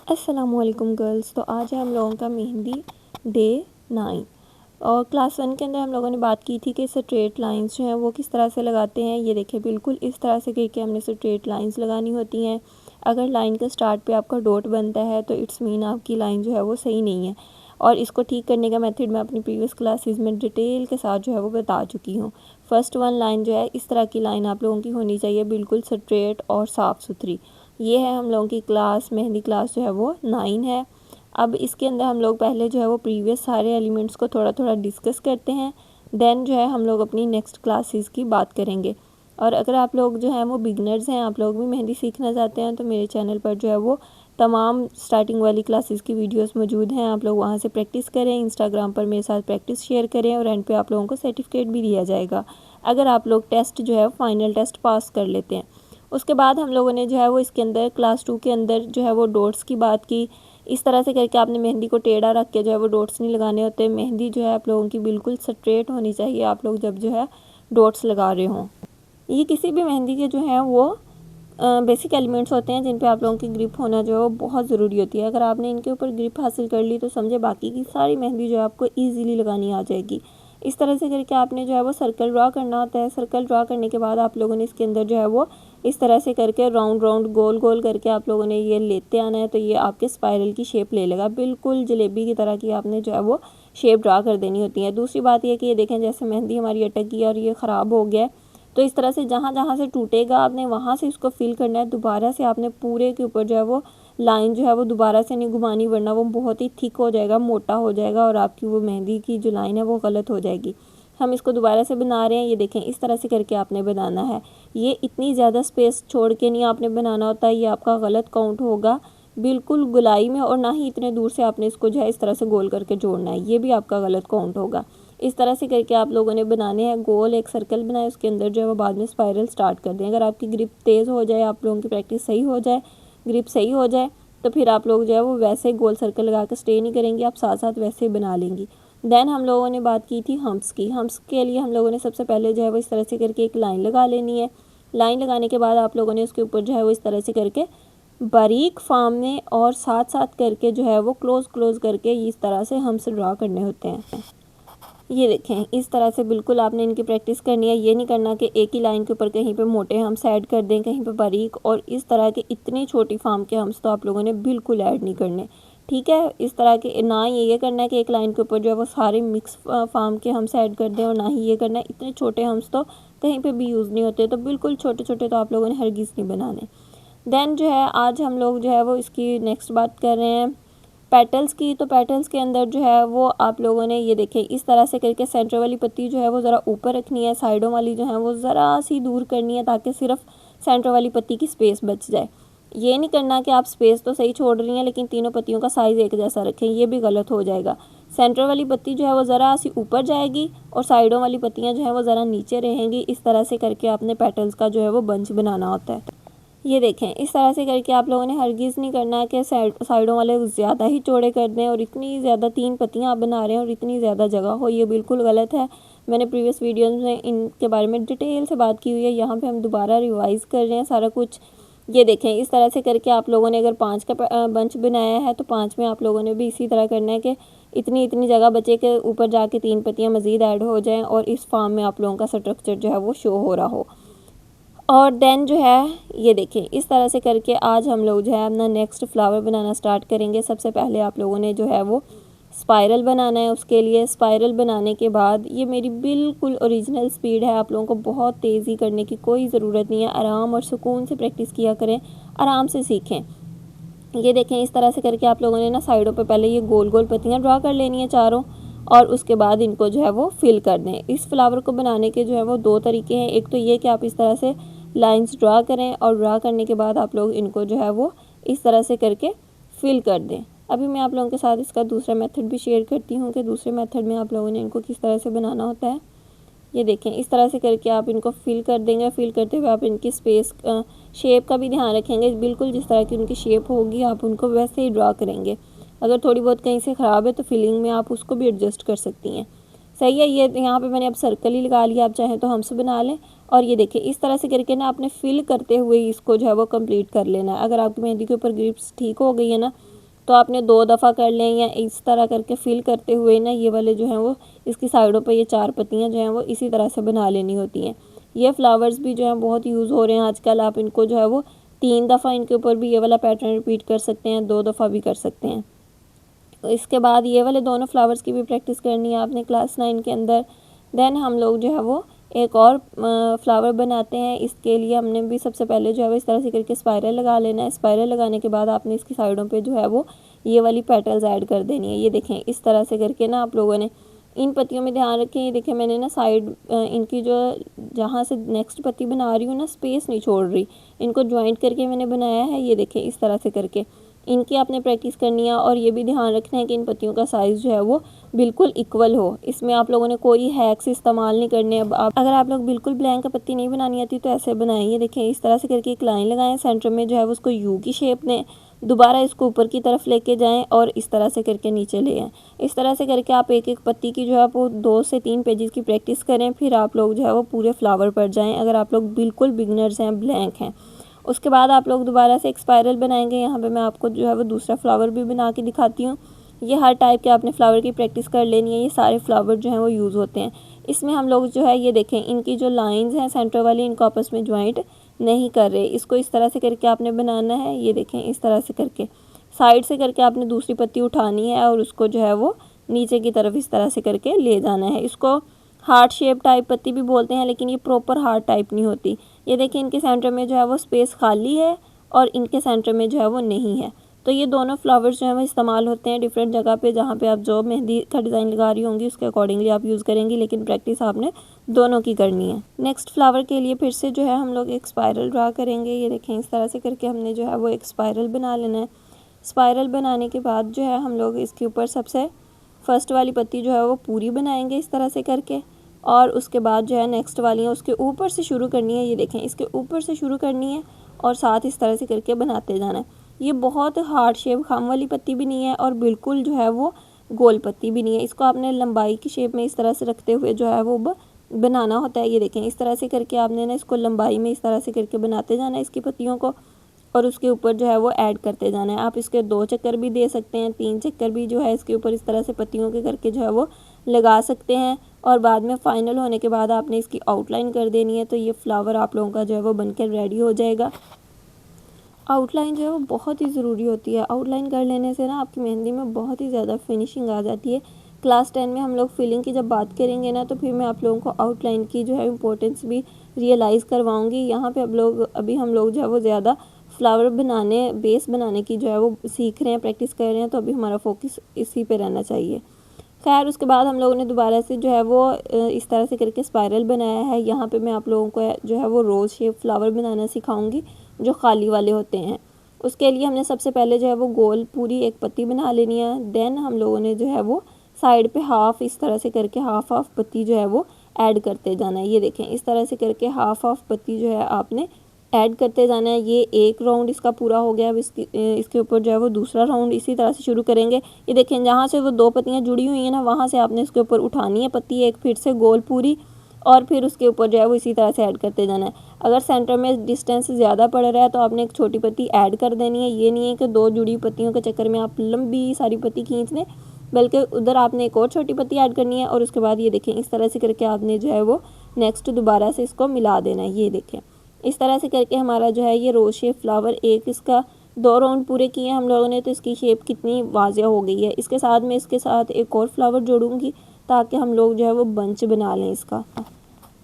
अस्सलामुअलैकुम गर्ल्स। तो आज है हम लोगों का मेहंदी डे 9 और क्लास 1 के अंदर हम लोगों ने बात की थी कि स्ट्रेट लाइंस जो हैं वो किस तरह से लगाते हैं। ये देखिए बिल्कुल इस तरह से करके हमने स्ट्रेट लाइंस लगानी होती हैं। अगर लाइन के स्टार्ट पे आपका डॉट बनता है तो इट्स मीन आपकी लाइन जो है वो सही नहीं है। और इसको ठीक करने का मेथड मैं अपनी प्रीवियस क्लासेस में डिटेल के साथ जो है वो बता चुकी हूँ। फर्स्ट वन लाइन जो है इस तरह की लाइन आप लोगों की होनी चाहिए, बिल्कुल स्ट्रेट और साफ़ सुथरी। ये है हम लोगों की क्लास, मेहंदी क्लास जो है वो 9 है। अब इसके अंदर हम लोग पहले जो है वो प्रीवियस सारे एलिमेंट्स को थोड़ा थोड़ा डिस्कस करते हैं, देन जो है हम लोग अपनी नेक्स्ट क्लासेस की बात करेंगे। और अगर आप लोग जो हैं वो बिगनर्स हैं, आप लोग भी मेहंदी सीखना चाहते हैं, तो मेरे चैनल पर जो है वो तमाम स्टार्टिंग वाली क्लासेस की वीडियोस मौजूद हैं। आप लोग वहां से प्रैक्टिस करें, इंस्टाग्राम पर मेरे साथ प्रैक्टिस शेयर करें और एंड पे आप लोगों को सर्टिफिकेट भी दिया जाएगा अगर आप लोग टेस्ट जो है फाइनल टेस्ट पास कर लेते हैं। उसके बाद हम लोगों ने जो है वो इसके अंदर क्लास 2 के अंदर जो है वो डॉट्स की बात की। इस तरह से करके आपने मेहंदी को टेढ़ा रख के जो है वो डॉट्स नहीं लगाने होते। मेहंदी जो है आप लोगों की बिल्कुल स्ट्रेट होनी चाहिए आप लोग जब जो है डॉट्स लगा रहे हों। ये किसी भी मेहंदी के जो है वो बेसिक एलिमेंट्स होते हैं जिन पे आप लोगों की ग्रिप होना जो है वो बहुत ज़रूरी होती है। अगर आपने इनके ऊपर ग्रिप हासिल कर ली तो समझे बाकी की सारी मेहंदी जो है आपको ईजीली लगानी आ जाएगी। इस तरह से करके आपने जो है वो सर्कल ड्रा करना होता है। सर्कल ड्रा करने के बाद आप लोगों ने इसके अंदर जो है वो इस तरह से करके राउंड राउंड गोल गोल करके आप लोगों ने ये लेते आना है, तो ये आपके स्पाइरल की शेप ले लेगा। बिल्कुल जलेबी की तरह की आपने जो है वो शेप ड्रा कर देनी होती है। दूसरी बात यह कि ये देखें जैसे मेहंदी हमारी अटक गई और ये ख़राब हो गया है, तो इस तरह से जहाँ जहाँ से टूटेगा आपने वहाँ से इसको फिल करना है। दोबारा से आपने पूरे के ऊपर जो है वो लाइन जो है वो दोबारा से नहीं घुमानी, वरना वो बहुत ही थिक हो जाएगा, मोटा हो जाएगा और आपकी वो मेहंदी की जो लाइन है वो गलत हो जाएगी। हम इसको दोबारा से बना रहे हैं। ये देखें इस तरह से करके आपने बनाना है। ये इतनी ज़्यादा स्पेस छोड़ के नहीं आपने बनाना होता है, ये आपका गलत काउंट होगा बिल्कुल गुलाई में। और ना ही इतने दूर से आपने इसको जो है इस तरह से गोल करके जोड़ना है, ये भी आपका गलत काउंट होगा। इस तरह से करके आप लोगों ने बनाने हैं। गोल एक सर्कल बनाए, उसके अंदर जो है वो बाद में स्पाइरल स्टार्ट कर दें। अगर आपकी ग्रिप तेज़ हो जाए, आप लोगों की प्रैक्टिस सही हो जाए, ग्रिप सही हो जाए, तो फिर आप लोग जो है वो वैसे गोल सर्कल लगा कर स्टे नहीं करेंगे, आप साथ साथ वैसे ही बना लेंगी। देन हम लोगों ने बात की थी हम्प्स की। हम्प्स के लिए हम लोगों ने सबसे पहले जो है वो इस तरह से करके एक लाइन लगा लेनी है। लाइन लगाने के बाद आप लोगों ने उसके ऊपर जो है वो इस तरह से करके बारीक फार्म में और साथ साथ करके जो है वो क्लोज करके इस तरह से हम्प्स ड्रा करने होते हैं। ये देखें इस तरह से बिल्कुल आपने इनकी प्रैक्टिस करनी है। ये नहीं करना कि एक ही लाइन के ऊपर कहीं पे मोटे हम्स ऐड कर दें, कहीं पे बारीक, और इस तरह के इतनी छोटी फार्म के हम्स तो आप लोगों ने बिल्कुल ऐड नहीं करने, ठीक है। इस तरह के ना ये करना है कि एक लाइन के ऊपर जो है वो सारे मिक्स फार्म के हम्स ऐड कर दें, और ना ही ये करना है इतने छोटे हम्स तो कहीं पर भी यूज़ नहीं होते। तो बिल्कुल छोटे छोटे तो आप लोगों ने हरगिज़ नहीं बनाने। देन जो है आज हम लोग जो है वो इसकी नेक्स्ट बात कर रहे हैं पेटल्स की। तो पेटल्स के अंदर जो है वो आप लोगों ने ये देखें इस तरह से करके सेंटर वाली पत्ती जो है वो ज़रा ऊपर रखनी है, साइडों वाली जो है वो ज़रा सी दूर करनी है, ताकि सिर्फ सेंटर वाली पत्ती की स्पेस बच जाए। ये नहीं करना कि आप स्पेस तो सही छोड़ रही हैं लेकिन तीनों पत्तियों का साइज़ एक जैसा रखें, ये भी गलत हो जाएगा। सेंटर वाली पत्ती जो है वो ज़रा सी ऊपर जाएगी और साइडों वाली पत्तियाँ जो है वो ज़रा नीचे रहेंगी। इस तरह से करके आपने पेटल्स का जो है वो बंच बनाना होता है। ये देखें इस तरह से करके आप लोगों ने हरगिज़ नहीं करना है कि साइडों वाले ज़्यादा ही चौड़े कर दें और इतनी ज़्यादा 3 पत्तियां आप बना रहे हैं और इतनी ज़्यादा जगह हो, ये बिल्कुल गलत है। मैंने प्रीवियस वीडियोस में इनके बारे में डिटेल से बात की हुई है, यहाँ पे हम दोबारा रिवाइज़ कर रहे हैं सारा कुछ। ये देखें इस तरह से करके आप लोगों ने अगर 5 का बंच बनाया है तो 5 में आप लोगों ने भी इसी तरह करना है कि इतनी इतनी जगह बचे के ऊपर जाके 3 पत्तियाँ मज़ीद ऐड हो जाएँ और इस फॉर्म में आप लोगों का स्ट्रक्चर जो है वो शो हो रहा हो। और देन जो है ये देखें इस तरह से करके आज हम लोग जो है अपना नेक्स्ट फ्लावर बनाना स्टार्ट करेंगे। सबसे पहले आप लोगों ने जो है वो स्पाइरल बनाना है। उसके लिए स्पाइरल बनाने के बाद ये मेरी बिल्कुल ओरिजिनल स्पीड है, आप लोगों को बहुत तेज़ी करने की कोई ज़रूरत नहीं है। आराम और सुकून से प्रैक्टिस किया करें, आराम से सीखें। ये देखें इस तरह से करके आप लोगों ने ना साइडों पे पहले ये गोल गोल पत्तियाँ ड्रा कर लेनी है चारों, और उसके बाद इनको जो है वो फिल कर दें। इस फ्लावर को बनाने के जो है वो 2 तरीके हैं। एक तो ये कि आप इस तरह से लाइंस ड्रा करें और ड्रा करने के बाद आप लोग इनको जो है वो इस तरह से करके फिल कर दें। अभी मैं आप लोगों के साथ इसका दूसरा मेथड भी शेयर करती हूँ कि दूसरे मेथड में आप लोगों ने इनको किस तरह से बनाना होता है। ये देखें इस तरह से करके आप इनको फिल कर देंगे। फिल करते हुए आप इनकी स्पेस शेप का भी ध्यान रखेंगे, बिल्कुल जिस तरह की उनकी शेप होगी आप उनको वैसे ही ड्रा करेंगे। अगर थोड़ी बहुत कहीं से ख़राब है तो फिलिंग में आप उसको भी एडजस्ट कर सकती हैं। सही है। ये यहाँ पे मैंने अब सर्कल ही लगा लिया, आप चाहें तो हमसे बना लें। और ये देखिए इस तरह से करके ना आपने फिल करते हुए इसको जो है वो कंप्लीट कर लेना है। अगर आपकी मेहंदी के ऊपर ग्रिप्स ठीक हो गई है ना तो आपने 2 दफ़ा कर लें या इस तरह करके फिल करते हुए ना ये वाले जो हैं वो इसकी साइडों पे ये 4 पत्तियाँ जो हैं वो इसी तरह से बना लेनी होती हैं। ये फ्लावर्स भी जो हैं बहुत यूज़ हो रहे हैं आजकल। आप इनको जो है वो 3 दफ़ा इनके ऊपर भी ये वाला पैटर्न रिपीट कर सकते हैं, 2 दफ़ा भी कर सकते हैं। तो इसके बाद ये वाले दोनों फ्लावर्स की भी प्रैक्टिस करनी है आपने क्लास 9 के अंदर। देन हम लोग जो है वो एक और फ्लावर बनाते हैं। इसके लिए हमने भी सबसे पहले जो है वो इस तरह से करके स्पाइरल लगा लेना है। स्पाइरल लगाने के बाद आपने इसकी साइडों पे जो है वो ये वाली पेटल्स ऐड कर देनी है। ये देखें इस तरह से करके ना आप लोगों ने इन पत्तियों में ध्यान रखें। ये देखें मैंने ना साइड इनकी जो जहाँ से नेक्स्ट पत्ती बना रही हूँ ना स्पेस नहीं छोड़ रही, इनको ज्वाइंट करके मैंने बनाया है। ये देखें इस तरह से करके इनकी आपने प्रैक्टिस करनी है और ये भी ध्यान रखना है कि इन पत्तियों का साइज़ जो है वो बिल्कुल इक्वल हो। इसमें आप लोगों ने कोई हैक्स इस्तेमाल नहीं करने। अब अगर आप लोग बिल्कुल ब्लैंक पत्ती नहीं बनानी आती तो ऐसे बनाइए। देखें इस तरह से करके एक लाइन लगाएं, सेंटर में जो है वो उसको यू की शेप दें, दोबारा इसको ऊपर की तरफ लेके जाएं और इस तरह से करके नीचे ले आएँ। इस तरह से करके आप एक एक पत्ती की जो है वो 2 से 3 पेजेस की प्रैक्टिस करें, फिर आप लोग जो है वो पूरे फ्लावर पर जाएँ अगर आप लोग बिल्कुल बिगनर्स हैं, ब्लैंक हैं। उसके बाद आप लोग दोबारा से एक स्पाइरल बनाएंगे। यहाँ पे मैं आपको जो है वो दूसरा फ्लावर भी बना के दिखाती हूँ। ये हर टाइप के आपने फ्लावर की प्रैक्टिस कर लेनी है। ये सारे फ्लावर जो हैं वो यूज़ होते हैं। इसमें हम लोग जो है ये देखें इनकी जो लाइंस हैं सेंटर वाली इनको आपस में ज्वाइंट नहीं कर रहे। इसको इस तरह से करके आपने बनाना है। ये देखें इस तरह से करके साइड से करके आपने दूसरी पत्ती उठानी है और उसको जो है वो नीचे की तरफ इस तरह से करके ले जाना है। इसको हार्ट शेप टाइप पत्ती भी बोलते हैं, लेकिन ये प्रॉपर हार्ट टाइप नहीं होती। ये देखिए इनके सेंटर में जो है वो स्पेस खाली है और इनके सेंटर में जो है वो नहीं है। तो ये दोनों फ्लावर्स जो है वो इस्तेमाल होते हैं डिफरेंट जगह पे। जहाँ पे आप जो मेहंदी का डिज़ाइन लगा रही होंगी उसके अकॉर्डिंगली आप यूज़ करेंगी, लेकिन प्रैक्टिस आपने दोनों की करनी है। नेक्स्ट फ्लावर के लिए फिर से जो है हम लोग एक स्पाइरल ड्रा करेंगे। ये देखें इस तरह से करके हमने जो है वो एक स्पाइरल बना लेना है। स्पाइरल बनाने के बाद जो है हम लोग इसके ऊपर सबसे फर्स्ट वाली पत्ती जो है वो पूरी बनाएंगे इस तरह से करके, और उसके बाद जो है नेक्स्ट वाली है उसके ऊपर से शुरू करनी है। ये देखें इसके ऊपर से शुरू करनी है और साथ इस तरह से करके बनाते जाना है। ये बहुत हार्ड शेप खाम वाली पत्ती भी नहीं है और बिल्कुल जो है वो गोल पत्ती भी नहीं है। इसको आपने लंबाई की शेप में इस तरह से रखते हुए जो है वो बनाना होता है। ये देखें इस तरह से करके आपने ना इसको लंबाई में इस तरह से करके बनाते जाना है इसकी पत्तियों को, और उसके ऊपर जो है वो ऐड करते जाना है। आप इसके 2 चक्कर भी दे सकते हैं, 3 चक्कर भी जो है इसके ऊपर इस तरह से पत्तियों के करके जो है वो लगा सकते हैं। और बाद में फाइनल होने के बाद आपने इसकी आउटलाइन कर देनी है। तो ये फ्लावर आप लोगों का जो है वो बनकर रेडी हो जाएगा। आउटलाइन जो है वो बहुत ही ज़रूरी होती है। आउटलाइन कर लेने से ना आपकी मेहंदी में बहुत ही ज़्यादा फिनिशिंग आ जाती है। क्लास 10 में हम लोग फिलिंग की जब बात करेंगे ना तो फिर मैं आप लोगों को आउटलाइन की जो है इम्पोर्टेंस भी रियलाइज़ करवाऊँगी। यहाँ पे अभी हम लोग जो है वो ज़्यादा फ्लावर बनाने, बेस बनाने की जो है वो सीख रहे हैं, प्रैक्टिस कर रहे हैं, तो अभी हमारा फोकस इसी पे रहना चाहिए। खैर उसके बाद हम लोगों ने दोबारा से जो है वो इस तरह से करके स्पाइरल बनाया है। यहाँ पे मैं आप लोगों को जो है वो रोज़ शेप फ्लावर बनाना सिखाऊंगी जो खाली वाले होते हैं। उसके लिए हमने सबसे पहले जो है वो गोल पूरी एक पत्ती बना लेनी है। देन हम लोगों ने जो है वो साइड पे हाफ इस तरह से करके हाफ पत्ती जो है वो ऐड करते जाना है। ये देखें इस तरह से करके हाफ पत्ती जो है आपने ऐड करते जाना है। ये एक राउंड इसका पूरा हो गया। अब इसके ऊपर जो है वो दूसरा राउंड इसी तरह से शुरू करेंगे। ये देखें जहाँ से वो 2 पत्तियाँ जुड़ी हुई हैं ना वहाँ से आपने इसके ऊपर उठानी है पत्ती एक, फिर से गोल पूरी, और फिर उसके ऊपर जो है वो इसी तरह से ऐड करते जाना है। अगर सेंटर में डिस्टेंस ज़्यादा पड़ रहा है तो आपने एक छोटी पत्ती ऐड कर देनी है। ये नहीं है कि 2 जुड़ी पत्तियों के चक्कर में आप लंबी सारी पत्ती खींच लें, बल्कि उधर आपने एक और छोटी पत्ती ऐड करनी है और उसके बाद ये देखें इस तरह से करके आपने जो है वो नेक्स्ट दोबारा से इसको मिला देना है। ये देखें इस तरह से करके हमारा जो है ये रोज़ शेप फ्लावर एक इसका 2 राउंड पूरे किए हम लोगों ने, तो इसकी शेप कितनी वाज़िया हो गई है। इसके साथ एक और फ्लावर जोड़ूंगी ताकि हम लोग जो है वो बंच बना लें इसका।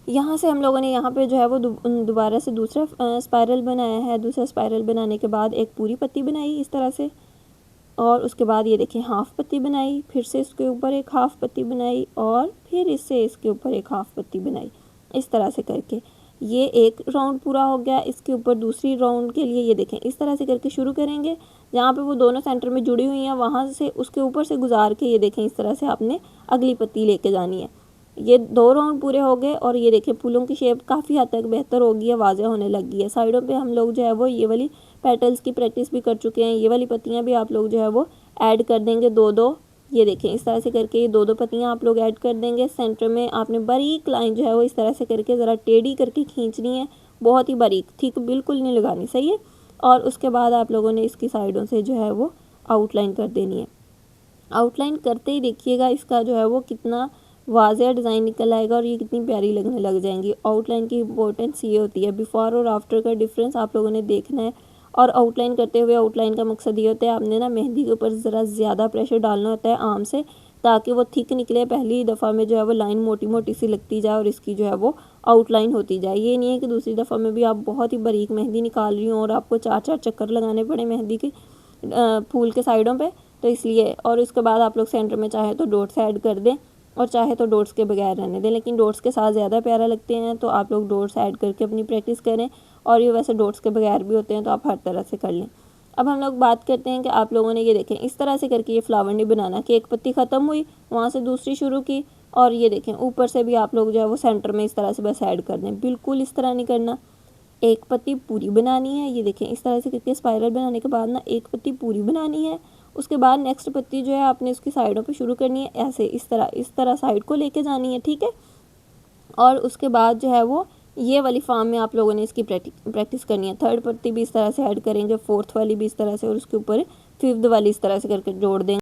यहाँ से हम लोगों ने यहाँ पे जो है वो दोबारा से दूसरा स्पाइरल बनाया है। दूसरा स्पाइरल बनाने के बाद एक पूरी पत्ती बनाई इस तरह से, और उसके बाद ये देखें हाफ पत्ती बनाई, फिर से इसके ऊपर एक हाफ पत्ती बनाई और फिर इससे इसके ऊपर एक हाफ पत्ती बनाई। इस तरह से करके ये एक राउंड पूरा हो गया। इसके ऊपर दूसरी राउंड के लिए ये देखें इस तरह से करके शुरू करेंगे। जहाँ पे वो दोनों सेंटर में जुड़ी हुई हैं वहाँ से उसके ऊपर से गुजार के ये देखें इस तरह से आपने अगली पत्ती लेके जानी है। ये 2 राउंड पूरे हो गए और ये देखें फूलों की शेप काफ़ी हद तक बेहतर हो गई है, वाज़ेह होने लग गई है। साइडों पे हम लोग जो है वो ये वाली पेटल्स की प्रैक्टिस भी कर चुके हैं। ये वाली पत्तियाँ भी आप लोग जो है वो ऐड कर देंगे 2-2। ये देखें इस तरह से करके ये 2-2 पत्तियाँ आप लोग ऐड कर देंगे। सेंटर में आपने बारीक लाइन जो है वो इस तरह से करके ज़रा टेढ़ी करके खींचनी है, बहुत ही बारीक, ठीक बिल्कुल नहीं लगानी, सही है। और उसके बाद आप लोगों ने इसकी साइडों से जो है वो आउटलाइन कर देनी है। आउटलाइन करते ही देखिएगा इसका जो है वो कितना वाज़ेह डिज़ाइन निकल आएगा और ये कितनी प्यारी लगने लग जाएंगी। आउटलाइन की इंपॉर्टेंस ये होती है, बिफोर और आफ्टर का डिफरेंस आप लोगों ने देखना है। और आउटलाइन करते हुए आउटलाइन का मकसद ये होता है, आपने ना मेहंदी के ऊपर ज़रा ज़्यादा प्रेशर डालना होता है आर्म से, ताकि वो थिक निकले। पहली दफ़ा में जो है वो लाइन मोटी मोटी सी लगती जाए और इसकी जो है वो आउटलाइन होती जाए। ये नहीं है कि दूसरी दफ़ा में भी आप बहुत ही बारीक मेहंदी निकाल रही हो और आपको 4-4 चक्कर लगाने पड़े मेहंदी के फूल के साइडों पे, तो इसलिए। और उसके बाद आप लोग सेंटर में चाहे तो डॉट्स ऐड कर दें और चाहे तो डॉट्स के बगैर रहने दें, लेकिन डॉट्स के साथ ज़्यादा प्यारा लगते हैं, तो आप लोग डॉट्स ऐड करके अपनी प्रैक्टिस करें। और ये वैसे डॉट्स के बगैर भी होते हैं, तो आप हर तरह से कर लें। अब हम लोग बात करते हैं कि आप लोगों ने ये देखें इस तरह से करके ये फ्लावर नहीं बनाना कि एक पत्ती ख़त्म हुई वहाँ से दूसरी शुरू की, और ये देखें ऊपर से भी आप लोग जो है वो सेंटर में इस तरह से बस ऐड कर दें। बिल्कुल इस तरह नहीं करना, एक पत्ती पूरी बनानी है। ये देखें इस तरह से करके स्पाइरल बनाने के बाद ना एक पत्ती पूरी बनानी है। उसके बाद नेक्स्ट पत्ती जो है आपने उसकी साइडों पे शुरू करनी है, ऐसे इस तरह साइड को लेके जानी है, ठीक है। और उसके बाद जो है वो ये वाली फॉर्म में आप लोगों ने इसकी प्रैक्टिस करनी है। थर्ड पत्ती भी इस तरह से ऐड करेंगे, फोर्थ वाली भी इस तरह से, और उसके ऊपर फिफ्थ वाली इस तरह से करके जोड़ देंगे।